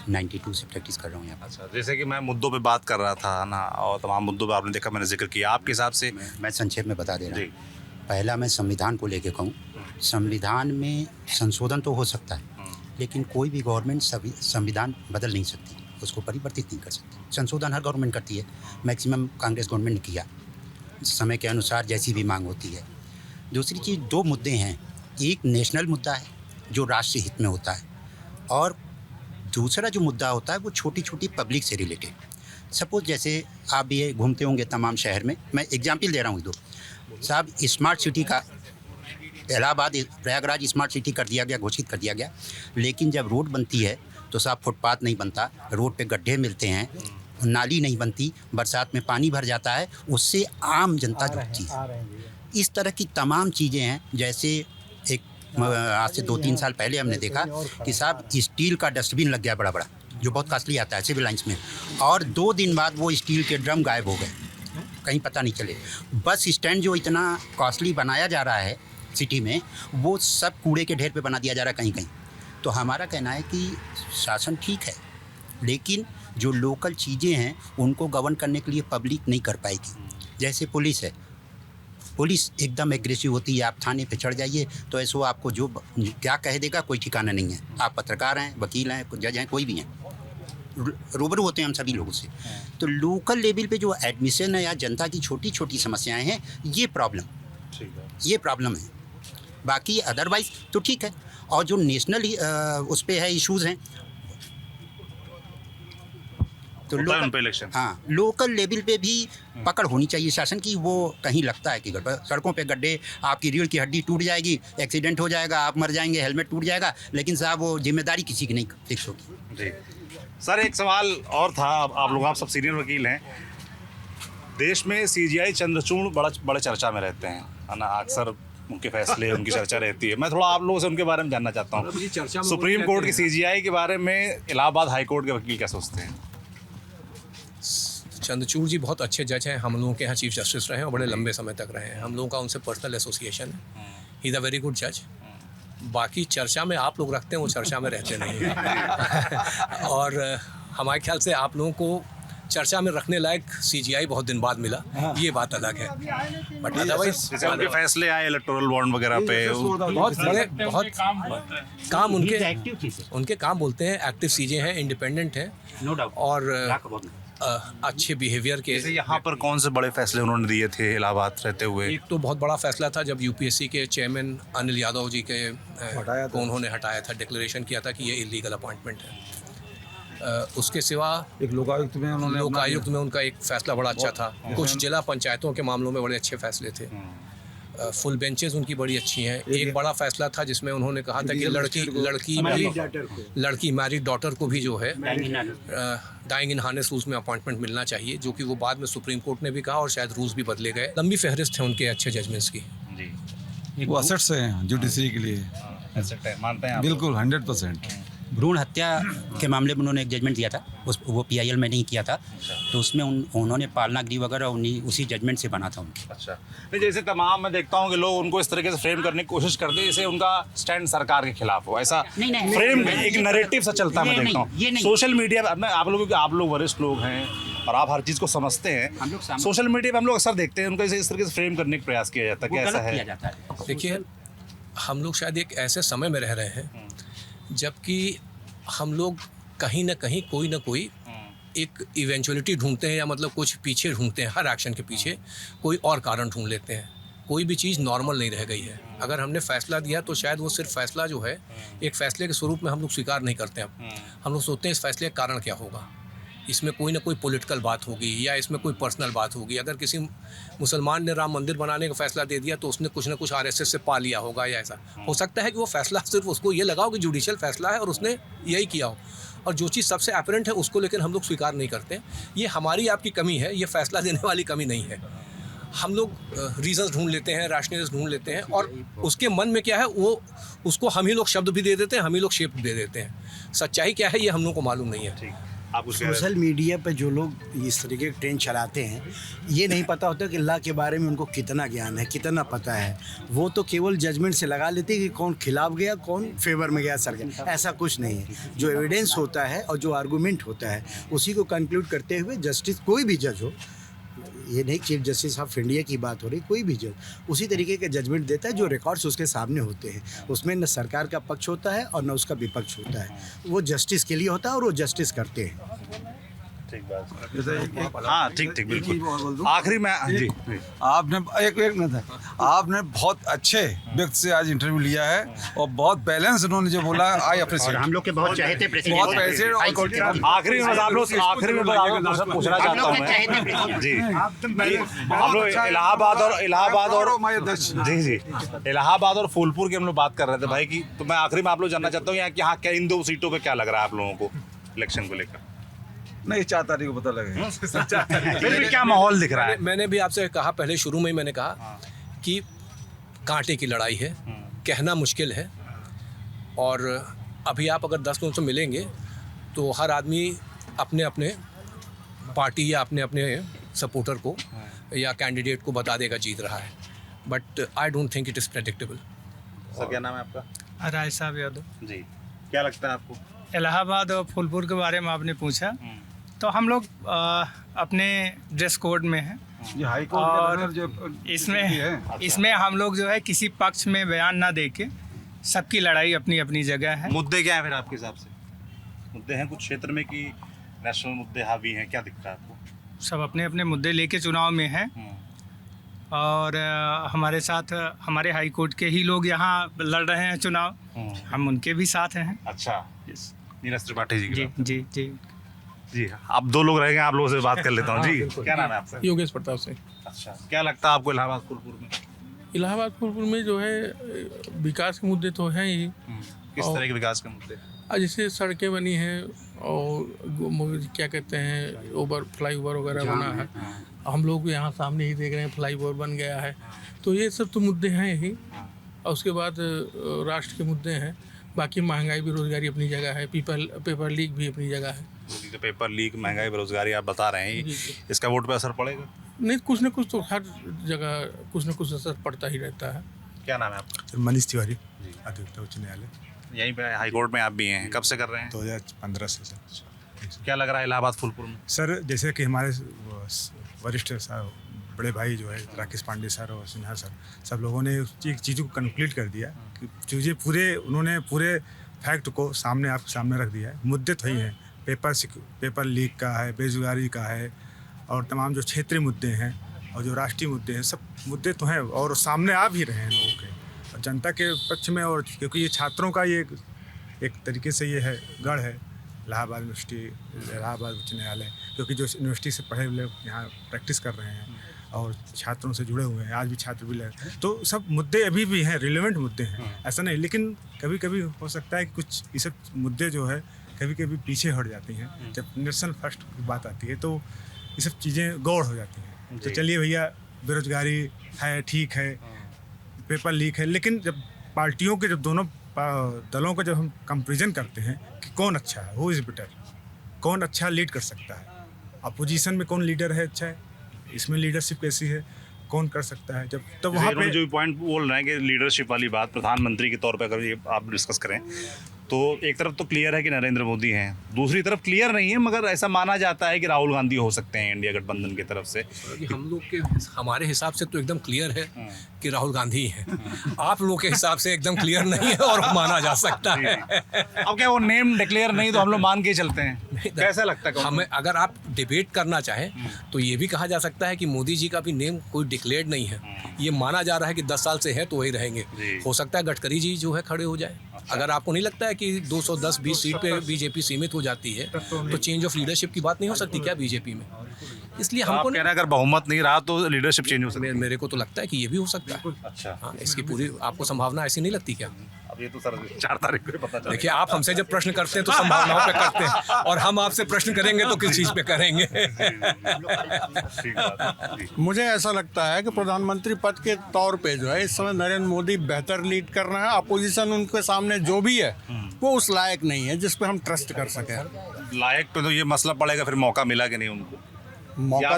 92 से प्रैक्टिस कर रहा हूँ यहाँ पर। अच्छा, जैसे कि मैं मुद्दों पे बात कर रहा था ना, और तमाम मुद्दों पे आपने देखा, मैंने जिक्र किया। आपके हिसाब से मैं संक्षेप में बता दे रहा हूँ। पहला मैं संविधान को लेके कहूँ, संविधान में संशोधन तो हो सकता है लेकिन कोई भी गवर्नमेंट संविधान बदल नहीं सकती, उसको परिवर्तित नहीं कर सकती। संशोधन हर गवर्नमेंट करती है, मैक्सिमम कांग्रेस गवर्नमेंट ने किया, समय के अनुसार जैसी भी मांग होती है। दूसरी चीज़, दो मुद्दे हैं, एक नेशनल मुद्दा है जो राष्ट्र हित में होता है, और दूसरा जो मुद्दा होता है वो छोटी छोटी पब्लिक से रिलेटेड। सपोज जैसे आप भी घूमते होंगे तमाम शहर में, मैं एग्जाम्पल दे रहा हूँ दो साहब, स्मार्ट सिटी का इलाहाबाद प्रयागराज स्मार्ट सिटी कर दिया गया, घोषित कर दिया गया, लेकिन जब रोड बनती है तो साहब फुटपाथ नहीं बनता, रोड पे गड्ढे मिलते हैं, नाली नहीं बनती, बरसात में पानी भर जाता है, उससे आम जनता जुड़ती है। इस तरह की तमाम चीज़ें हैं। जैसे एक आज से 2-3 साल पहले हमने देखा कि साहब स्टील का डस्टबिन लग गया बड़ा बड़ा, जो बहुत कॉस्टली आता है सिविल लाइन्स में, और 2 दिन बाद वो स्टील के ड्रम गायब हो गए, कहीं पता नहीं चले। बस स्टैंड जो इतना कॉस्टली बनाया जा रहा है सिटी में, वो सब कूड़े के ढेर पे बना दिया जा रहा है कहीं कहीं। तो हमारा कहना है कि शासन ठीक है लेकिन जो लोकल चीज़ें हैं उनको गवर्न करने के लिए पब्लिक नहीं कर पाएगी। जैसे पुलिस है, पुलिस एकदम एग्रेसिव होती है, आप थाने पे चढ़ जाइए तो ऐसे वो आपको जो क्या कह देगा कोई ठिकाना नहीं है। आप पत्रकार हैं, वकील हैं, जज हैं, कोई भी हैं, रूबरू होते हैं हम सभी लोगों से। तो लोकल लेवल पे जो एडमिशन है या जनता की छोटी छोटी समस्याएं हैं, ये प्रॉब्लम है। बाकी अदरवाइज तो ठीक है। और जो नेशनल उस पे है इश्यूज़ हैं तो लोकल लेवल पे भी पकड़ होनी चाहिए शासन की। वो कहीं लगता है कि सड़कों पे गड्ढे, आपकी रीढ़ की हड्डी टूट जाएगी, एक्सीडेंट हो जाएगा, आप मर जाएंगे, हेलमेट टूट जाएगा, लेकिन साहब वो जिम्मेदारी किसी की नहीं फिक्स होगी। जी सर, एक सवाल और था, आप सब सीनियर वकील हैं। देश में CGI चंद्रचूड़ बड़े चर्चा में रहते हैं, है ना, अक्सर उनके फैसले, उनकी चर्चा रहती है। मैं थोड़ा आप लोगों से उनके बारे में जानना चाहता हूँ। सुप्रीम कोर्ट की CGI के बारे में इलाहाबाद हाई कोर्ट के वकील क्या सोचते हैं? चंद्रचूड़ जी बहुत अच्छे जज हैं, हम लोगों के यहाँ चीफ जस्टिस रहे हैं और बड़े लंबे समय तक रहे हैं। हम लोगों का उनसे पर्सनल एसोसिएशन है, he is a very good जज। बाकी चर्चा में आप लोग रखते हैं, वो चर्चा में रहते नहीं हैं। और हमारे ख्याल से आप लोगों को चर्चा में रखने लायक CGI बहुत दिन बाद मिला, ये बात अलग है। बट अदरवाइज उनके फैसले आए इलेक्टोरल बॉन्ड वगैरह पे, बहुत बड़े बहुत काम उनके काम बोलते हैं, एक्टिव चीज़ें हैं, इंडिपेंडेंट हैं और अच्छे बिहेवियर के। जैसे यहाँ पर कौन से बड़े फैसले उन्होंने दिए थे इलाहाबाद रहते हुए? एक तो बहुत बड़ा फैसला था जब UPSC के चेयरमैन अनिल यादव जी को उन्होंने हटाया था, डिक्लेरेशन किया था कि ये इलीगल अपॉइंटमेंट है। उसके सिवा एक लोकायुक्त में उनका एक फैसला बड़ा अच्छा था। कुछ जिला पंचायतों के मामलों में बड़े अच्छे फैसले थे। फुल बेंचेस उनकी बड़ी अच्छी हैं। एक बड़ा फैसला था जिसमें उन्होंने कहा था कि लड़की मैरिड डॉटर को भी जो है डाइंग इन हार्नेस रूल्स में अपॉइंटमेंट मिलना चाहिए, जो कि वो बाद में सुप्रीम कोर्ट ने भी कहा और शायद रूल्स भी बदले गए। लंबी फहरिस्त है उनके अच्छे जजमेंट्स की। जी वो असेट्स हैं जुडिशरी के लिए, एसेट है, मानते हैं आप? बिल्कुल 100%। भ्रूण हत्या के मामले में उन्होंने एक जजमेंट दिया था, वो PIL में नहीं किया था, तो उसमें उन्होंने पालना गृह वगैरह उसी जजमेंट से बना था उनके। अच्छा, नहीं जैसे तमाम मैं देखता हूँ कि लोग उनको इस तरीके से फ्रेम करने की कोशिश करते हैं जैसे उनका स्टैंड सरकार के खिलाफ हो, ऐसा फ्रेम एक नैरेटिव सा चलता है। मैं देखता हूँ सोशल मीडिया पर, आप लोग वरिष्ठ लोग हैं और आप हर चीज़ को समझते हैं, सोशल मीडिया पर हम लोग अक्सर देखते हैं उनको इस तरीके से फ्रेम करने का प्रयास किया जाता है, क्या ऐसा है? देखिए, हम लोग शायद एक ऐसे समय में रह रहे हैं जबकि हम लोग कहीं ना कहीं कोई ना कोई एक इवेंचुअलिटी ढूंढते हैं, या मतलब कुछ पीछे ढूंढते हैं। हर एक्शन के पीछे कोई और कारण ढूंढ लेते हैं। कोई भी चीज़ नॉर्मल नहीं रह गई है। अगर हमने फैसला दिया तो शायद वो सिर्फ फैसला जो है एक फैसले के स्वरूप में हम लोग स्वीकार नहीं करते। अब हम लोग सोचते हैं इस फैसले का कारण क्या होगा, इसमें कोई ना कोई पॉलिटिकल बात होगी या इसमें कोई पर्सनल बात होगी। अगर किसी मुसलमान ने राम मंदिर बनाने का फैसला दे दिया तो उसने कुछ ना कुछ RSS से पा लिया होगा, या ऐसा हो सकता है कि वो फैसला सिर्फ उसको ये लगा हो कि जुडिशियल फैसला है और उसने यही किया हो, और जो चीज़ सबसे अपरेंट है उसको लेकिन हम लोग स्वीकार नहीं करते। ये हमारी आपकी कमी है, ये फैसला देने वाली कमी नहीं है। हम लोग रीजंस ढूंढ लेते हैं, रैशनल्स ढूंढ लेते हैं, और उसके मन में क्या है वो उसको हम ही लोग शब्द भी दे देते हैं, हम ही लोग शेप दे देते हैं। सच्चाई क्या है ये हम लोग को मालूम नहीं है। सोशल मीडिया पे जो लोग इस तरीके के ट्रेंड चलाते हैं, ये नहीं पता होता कि अल्लाह के बारे में उनको कितना ज्ञान है, कितना पता है। वो तो केवल जजमेंट से लगा लेते हैं कि कौन खिलाफ गया, कौन फेवर में गया, सर गया। ऐसा कुछ नहीं है। जो एविडेंस होता है और जो आर्गूमेंट होता है उसी को कंक्लूड करते हुए जस्टिस, कोई भी जज हो, ये नहीं चीफ जस्टिस ऑफ इंडिया की बात हो रही, कोई भी जज उसी तरीके के जजमेंट देता है जो रिकॉर्ड्स उसके सामने होते हैं। उसमें न सरकार का पक्ष होता है और न उसका विपक्ष होता है। वो जस्टिस के लिए होता है और वो जस्टिस करते हैं। ठीक बात। हाँ ठीक बिल्कुल। आखिरी में जी, आपने एक मिनट है, आपने बहुत अच्छे व्यक्ति से आज इंटरव्यू लिया है और बहुत बैलेंस उन्होंने जो बोला, आई अप्रिशिएट। हम लोग के बहुत चाहते आखिरी में आप लोग पूछना चाहता हूँ मैं जी, हम लोग इलाहाबाद और जी इलाहाबाद और फूलपुर की हम लोग बात कर रहे थे भाई की, तो मैं आखिरी में आप लोग जानना चाहता हूँ यहाँ क्या इन 2 सीटों पे क्या लग रहा है आप लोगों को इलेक्शन को लेकर? नहीं, 4 तारीख को पता लगे फिर भी क्या माहौल दिख रहा है? मैंने भी आपसे कहा, पहले शुरू में ही मैंने कहा कि कांटे की लड़ाई है, कहना मुश्किल है, और अभी आप अगर 10 लोगों से मिलेंगे तो हर आदमी अपने अपने पार्टी या अपने अपने सपोर्टर को या कैंडिडेट को बता देगा जीत रहा है, but I don't think it is predictable. Sir क्या नाम है आपका? राय साहब यादव जी। क्या लगता है आपको? इलाहाबाद और फूलपुर के बारे में आपने पूछा, तो हम लोग अपने ड्रेस कोड में हैं और इसमें हम लोग जो है किसी पक्ष में बयान ना दे के सबकी लड़ाई अपनी अपनी जगह है। मुद्दे क्या है फिर आपके हिसाब से? मुद्दे हैं कुछ क्षेत्र में कि नेशनल मुद्दे हावी हैं, क्या दिखता है आपको? सब अपने अपने मुद्दे लेके चुनाव में हैं, और हमारे साथ हमारे हाई कोर्ट के ही लोग यहाँ लड़ रहे हैं चुनाव, हम उनके भी साथ हैं। अच्छा, नीरज त्रिपाठी जी जी जी जी। आप 2 लोग रहेंगे, आप लोगों से बात कर लेता हूँ जी। क्या नाम है आपका? योगेश प्रताप सिंह। अच्छा, क्या लगता है आपको इलाहाबाद फूलपुर में? इलाहाबाद फूलपुर में जो है विकास के मुद्दे तो हैं ही। किस तरह के विकास के मुद्दे? जैसे सड़कें बनी हैं और क्या कहते हैं फ्लाई ओवर वगैरह बना है, हम लोग यहाँ सामने ही देख रहे हैं फ्लाई ओवर बन गया है, तो ये सब तो मुद्दे हैं ही। और उसके बाद राष्ट्र के मुद्दे हैं, बाकी महंगाई बेरोजगारी अपनी जगह है, पेपर लीक भी अपनी जगह है। तो पेपर लीक, महंगाई, बेरोजगारी आप बता रहे हैं, इसका वोट पे असर पड़ेगा? नहीं, कुछ ना कुछ तो हर जगह कुछ ना कुछ असर पड़ता ही रहता है। क्या नाम है आपका? मनीष तिवारी, अधिवक्ता उच्च न्यायालय। यहीं पे हाई कोर्ट में आप भी हैं, कब से कर रहे हैं? 2015 से सर। क्या लग रहा है इलाहाबाद फूलपुर में? सर जैसे कि हमारे वरिष्ठ बड़े भाई जो है राकेश पांडे सर और सिन्हा सर, सब लोगों ने एक चीज़ों को कंप्लीट कर दिया कि चीज़ें उन्होंने पूरे फैक्ट को सामने आपके सामने रख दिया है। मुद्दे तो ही हैं, पेपर लीक का है, बेरोजगारी का है, और तमाम जो क्षेत्रीय मुद्दे हैं और जो राष्ट्रीय मुद्दे हैं, सब मुद्दे तो हैं और सामने आ भी रहे हैं लोगों के और जनता के पक्ष में। और क्योंकि ये छात्रों का ये एक तरीके से ये है गढ़ है इलाहाबाद यूनिवर्सिटी, इलाहाबाद उच्च न्यायालय, क्योंकि जो यूनिवर्सिटी से पढ़े लोग यहाँ प्रैक्टिस कर रहे हैं और छात्रों से जुड़े हुए हैं, आज भी छात्र भी लगे, तो सब मुद्दे अभी भी हैं, रिलेवेंट मुद्दे हैं, ऐसा नहीं। लेकिन कभी कभी हो सकता है कि कुछ ये सब मुद्दे जो है कभी कभी पीछे हट जाती हैं। जब नेशनल फर्स्ट की बात आती है तो ये सब चीज़ें गौड़ हो जाती हैं। तो चलिए भैया, बेरोजगारी है, ठीक है, पेपर लीक है, लेकिन जब पार्टियों के, जब दोनों दलों का जब हम कंपेरिजन करते हैं कि कौन अच्छा है, हु इज़ बेटर, कौन अच्छा लीड कर सकता है, अपोजिशन में कौन लीडर है अच्छा है, इसमें लीडरशिप कैसी है, कौन कर सकता है, जब तब वहाँ पे जो पॉइंट बोल रहे हैं कि लीडरशिप वाली बात प्रधानमंत्री के तौर पर अगर ये आप डिस्कस करें तो एक तरफ तो क्लियर है कि नरेंद्र मोदी हैं, दूसरी तरफ क्लियर नहीं है, मगर ऐसा माना जाता है कि राहुल गांधी हो सकते हैं इंडिया गठबंधन की तरफ से। हम लोग के, हमारे हिसाब से तो एकदम क्लियर है कि राहुल गांधी ही हैं। आप लोग के हिसाब से एकदम क्लियर नहीं है और माना जा सकता है। अब क्या वो नेम डिक्लेयर नहीं तो हम लोग मान के चलते हैं, कैसा लगता है? हमें अगर आप डिबेट करना चाहें तो ये भी कहा जा सकता है कि मोदी जी का भी नेम कोई डिक्लेयर्ड नहीं है, ये माना जा रहा है कि 10 साल से है तो वही रहेंगे। हो सकता है गडकरी जी जो है खड़े हो जाए। अगर आपको नहीं लगता है कि 210-20 सीट पे बीजेपी सीमित हो जाती है तो चेंज ऑफ लीडरशिप की बात नहीं हो सकती क्या बीजेपी में? इसलिए हमको कह रहे हैं अगर बहुमत नहीं रहा तो लीडरशिप चेंज हो सकती है। मेरे को तो लगता है कि ये भी हो सकता है। अच्छा, हाँ, इसकी पूरी आपको संभावना ऐसी नहीं लगती क्या? अब ये तो सर 4 तारीख को पता चलेगा। देखिए, आप हमसे जब प्रश्न करते हैं तो संभावनाओं पे करते हैं, और हम आपसे प्रश्न करेंगे तो किस चीज़ पे करेंगे? मुझे ऐसा लगता है कि प्रधानमंत्री पद के तौर पे जो है इस समय नरेंद्र मोदी बेहतर लीड कर रहे हैं। अपोजिशन उनके सामने जो भी है वो उस लायक नहीं है जिस पे हम ट्रस्ट कर सकें। लायक पे तो ये मसला पड़ेगा, फिर मौका मिला कि नहीं उनको? मौका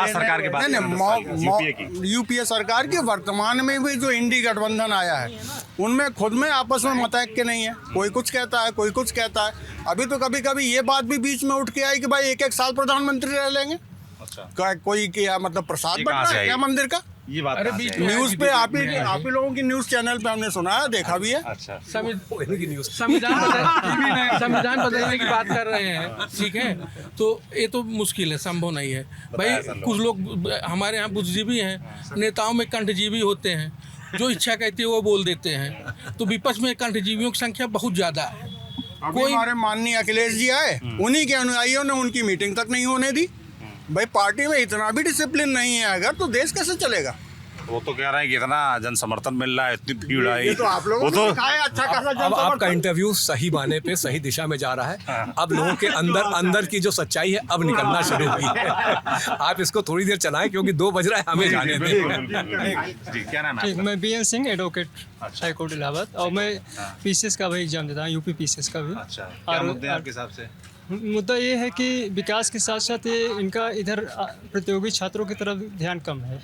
सरकार के बाद यूपीए सरकार के वर्तमान में भी जो इंडी गठबंधन आया है उनमें खुद में आपस में मतैक्य नहीं है, कोई कुछ कहता है, कोई कुछ कहता है। अभी तो कभी कभी ये बात भी बीच में उठ के आई कि भाई 1-1 साल प्रधानमंत्री रह लेंगे। अच्छा, कोई क्या मतलब प्रसाद बन रहा है क्या मंदिर का? ये बात न्यूज पे आप ही लोगों की न्यूज चैनल पे हमने सुना है, देखा भी है। अच्छा, संविधान बदलने की बात कर रहे हैं, ठीक है, तो ये तो मुश्किल है, संभव नहीं है भाई। कुछ लोग हमारे यहाँ बुद्धिजीवी हैं, नेताओं में कंठजीवी होते हैं, जो इच्छा कहती है वो बोल देते हैं, तो विपक्ष में कंठजीवियों की संख्या बहुत ज़्यादा है। कोई हमारे माननीय अखिलेश जी आए, उन्हीं के अनुयायियों ने उनकी मीटिंग तक नहीं होने दी। भाई पार्टी में इतना भी डिसिप्लिन नहीं है अगर, तो देश कैसे चलेगा? वो तो कह रहे हैं कि इतना जन समर्थन मिल रहा है, इतनी भीड़ आई, ये तो आप लोगों ने दिखाया अच्छा खासा जन अब आपका समर्थन। इंटरव्यू सही माने पे सही दिशा में जा रहा है। अब लोगों के अंदर की जो सच्चाई है अब निकलना शुरू हुई है। आप इसको थोड़ी देर चलाएं क्योंकि 2 बज रहा है, हमें जाने दें। जी, क्या नाम है? मैं BN Singh, advocate, high court Allahabad, और मैं PCS का भी एग्जाम देता हूँ, यूपी PCS का भी। अच्छा, क्या मुद्दे हैं आपके हिसाब से? मुद्दा ये है कि विकास के साथ साथ ये इनका इधर प्रतियोगी छात्रों की तरफ ध्यान कम है,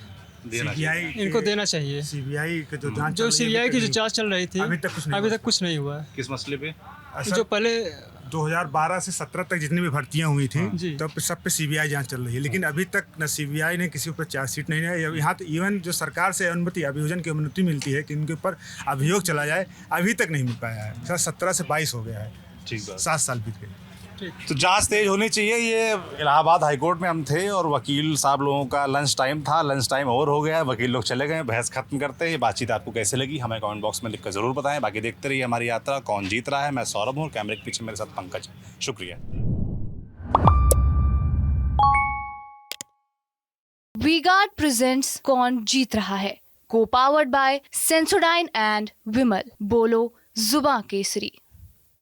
इनको देना चाहिए। CBI की जो जांच CBI की जो जांच चल रही थी अभी तक कुछ नहीं हुआ है। किस मसले पे? जो पहले 2012 से 17 तक जितनी भी भर्तियां हुई थी तब सब पे CBI जांच चल रही है, लेकिन अभी तक न CBI ने किसी ऊपर चार्जशीट नहीं है। यहाँ तो इवन जो सरकार से अनुमति, अभियोजन की अनुमति मिलती है कि इनके ऊपर अभियोग चला जाए, अभी तक नहीं मिल पाया है। 17 से 22 हो गया है, ठीक बात, 7 साल बीत गए। तो जांच तेज होनी चाहिए। ये इलाहाबाद हाईकोर्ट में हम थे और वकील साहब लोगों का लंच टाइम था, लंच टाइम ओवर हो गया है, वकील लोग चले गए, बहस खत्म करते हैं। ये बातचीत आपको कैसे लगी हमें कमेंट बॉक्स में लिखकर ज़रूर बताएं। बाकी देखते रहिए हमारी यात्रा। कौन जीत रहा है? मैं सौरभ हूँ, कैमरे के पीछे मेरे साथ पंकज है। शुक्रिया। वी-गार्ड प्रेजेंट्स कौन जीत रहा है, को पावर्ड बाय सेंसोडाइन एंड विमल। बोलो जुबां केसरी।